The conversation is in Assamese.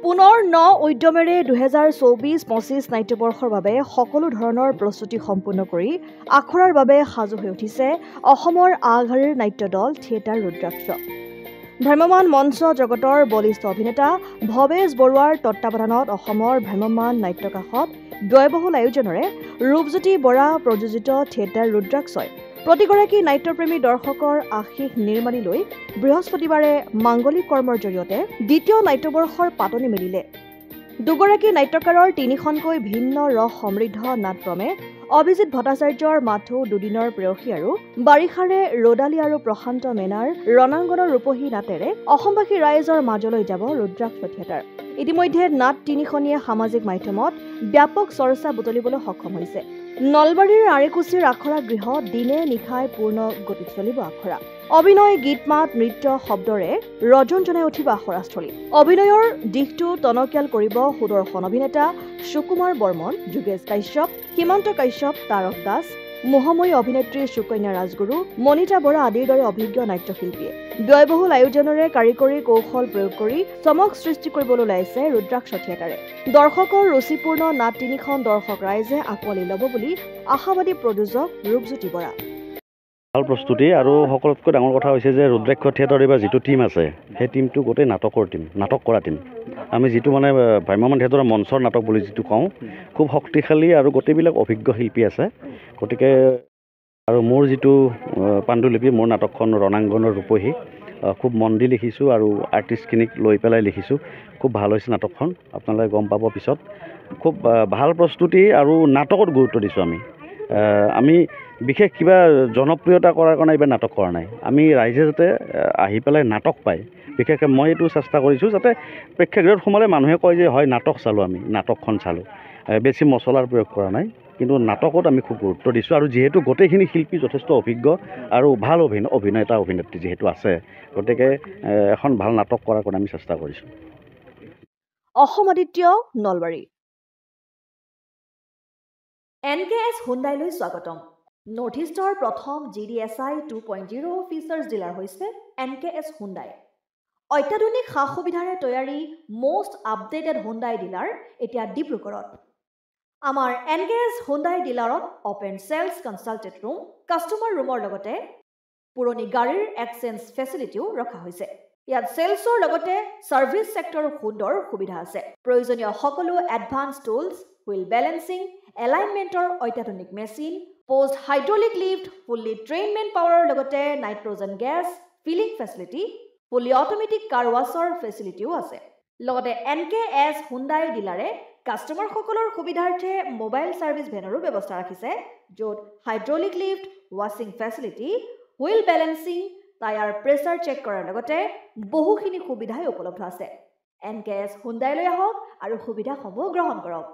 পুনৰ উদ্যমেৰে 2024-25 নাট্যবৰ্ষৰ বাবে সকলো ধৰণৰ প্ৰস্তুতি সম্পূৰ্ণ কৰি আখৰাৰ বাবে সাজু হৈ উঠিছে অসমৰ আগশাৰীৰ নাট্য দল থিয়েটাৰ ৰুদ্ৰাক্ষ। ভ্ৰাম্যমাণ মঞ্চ জগতৰ বলিষ্ঠ অভিনেতা ভৱেশ বৰুৱাৰ তত্বাৱধানত অসমৰ ভ্ৰাম্যমাণ নাট্যকাশত ব্যয়বহুল আয়োজনেৰে ৰূপজ্যোতি বৰা প্ৰযোজিত থিয়েটাৰ ৰুদ্ৰাক্ষই প্ৰতিগৰাকী নাট্যপ্ৰেমী দৰ্শকৰ আশীষ নিৰ্মাণী লৈ বৃহস্পতিবাৰে মাংগলিক কৰ্মৰ জৰিয়তে দ্বিতীয় নাট্যবৰ্ষৰ পাতনি মেলিলে। দুগৰাকী নাট্যকাৰৰ তিনিখনকৈ ভিন্ন ৰস সমৃদ্ধ নাটক্ৰমে অভিজিৎ ভট্টাচাৰ্যৰ মাথো দুদিনৰ প্ৰেয়সী আৰু বাৰিষাৰে ৰদালি আৰু প্ৰশান্ত মেনাৰ ৰণাংগনৰ ৰূপহী নাটেৰে অসমবাসী ৰাইজৰ মাজলৈ যাব ৰুদ্ৰাক্ষ থিয়েটাৰ। ইতিমধ্যে নাট তিনিখনিয়ে সামাজিক মাধ্যমত ব্যাপক চৰ্চা বুটলিবলৈ সক্ষম হৈছে। নলবাৰীৰ আৰেকুচিৰ আখৰা গৃহ দিনে নিশাই পূৰ্ণ গতিত চলিব আখৰা। অভিনয়, গীত মাত, নৃত্য, শব্দৰে ৰজন জনাই উঠিব আখৰাস্থলী। অভিনয়ৰ দিশটো টনকিয়াল কৰিব সুদৰ্শন অভিনেতা সুকুমাৰ বৰ্মন, যোগেশ কাশ্যপ, সীমান্ত কাশ্যপ, তাৰক দাস, মোহময়ী অভিনেত্ৰী সুকন্যা ৰাজগুৰু, মনিতা বৰা আদিৰ দৰে অভিজ্ঞ নাট্যশিল্পীয়ে ব্যয়বহুল আয়োজনেৰে কাৰিকৰী কৌশল প্ৰয়োগ কৰি চমক সৃষ্টি কৰিবলৈ ওলাইছে ৰুদ্ৰাক্ষ থিয়েটাৰে। দৰ্শকৰ ৰুচিপূৰ্ণ নাট তিনিখন দৰ্শক ৰাইজে আঁকোৱালি ল'ব বুলি আশাবাদী প্ৰযোজক ৰূপজ্যোতি বৰা। ভাল প্ৰস্তুতি আৰু সকলোতকৈ ডাঙৰ কথা হৈছে যে ৰুদ্ৰাক্ষ থিয়েটাৰ এইবাৰ যিটো টীম আছে সেই টীমটো গোটেই নাটকৰ টীম, নাটক কৰা টীম। আমি যিটো মানে ভ্ৰাম্যমাণ থিয়েটাৰৰ মঞ্চৰ নাটক বুলি যিটো কওঁ, খুব শক্তিশালী আৰু গোটেইবিলাক অভিজ্ঞ শিল্পী আছে। গতিকে আৰু মোৰ যিটো পাণ্ডুলিপি, মোৰ নাটকখন ৰণাংগনৰ ৰূপহী, খুব মন দি লিখিছোঁ আৰু আৰ্টিষ্টখিনিক লৈ পেলাই লিখিছোঁ। খুব ভাল হৈছে নাটকখন, আপোনালোকে গম পাব পিছত। খুব ভাল প্ৰস্তুতি আৰু নাটকত গুৰুত্ব দিছোঁ আমি বিশেষ কিবা জনপ্ৰিয়তা কৰাৰ কাৰণে এইবাৰ নাটক কৰা নাই। আমি ৰাইজে যাতে আহি পেলাই নাটক পায়, বিশেষকৈ মই এইটো চেষ্টা কৰিছোঁ যাতে প্ৰেক্ষাগৃহত সোমালে মানুহে কয় যে হয় নাটক চালোঁ, আমি নাটকখন চালোঁ। বেছি মছলাৰ প্ৰয়োগ কৰা নাই, কিন্তু নাটকত আমি খুব গুৰুত্ব দিছোঁ। আৰু যিহেতু গোটেইখিনি শিল্পী যথেষ্ট অভিজ্ঞ আৰু ভাল অভিনেতা অভিনেত্ৰী যিহেতু আছে, গতিকে এখন ভাল নাটক কৰাৰ কাৰণে আমি চেষ্টা কৰিছোঁ। অসম আদিত্য, নলবাৰী। NKS হুণ্ডাইলৈ স্বাগতম। নৰ্থ ইষ্টৰ প্ৰথম GDSI 2.0 ফিচাৰ্ছ ডিলাৰ হৈছে NKS হুণ্ডাই। অত্যাধুনিক সা সুবিধাৰে তৈয়াৰী মষ্ট আপডেটেড হুণ্ডাই ডিলাৰ এতিয়া ডিব্ৰুগড়ত। আমাৰ NKS হুণ্ডাই ডিলাৰত open sales consulted room, customer ৰুমৰ লগতে পুৰণি গাড়ীৰ এক্সচেঞ্জ ফেচিলিটিও ৰখা হৈছে। ইয়াত চেলছৰ লগতে ছাৰ্ভিচ ছেক্টৰৰ সুন্দৰ সুবিধা আছে। প্ৰয়োজনীয় সকলো এডভান্স টুলছ, হুইল বেলেন্সিং, এলাইনমেণ্টৰ অত্যাধুনিক machine, post hydraulic lift, fully ট্ৰেইনমেণ্ট পাৱাৰৰ লগতে nitrogen gas filling facility, fully automatic car ৱাছৰ ফেচিলিটিও আছে। লগতে NKS হুণ্ডাই ডিলাৰে কাষ্টমাৰসকলৰ সুবিধাৰ্থে মোবাইল ছাৰ্ভিচ ভেনৰো ব্যৱস্থা ৰাখিছে, য'ত হাইড্ৰলিক লিফ্ট, ৱাছিং facility, wheel balancing, tyre pressure check কৰাৰ লগতে বহুখিনি সুবিধাই উপলব্ধ আছে। NKS হুণ্ডাইলৈ আহক আৰু সুবিধাসমূহ গ্ৰহণ কৰক।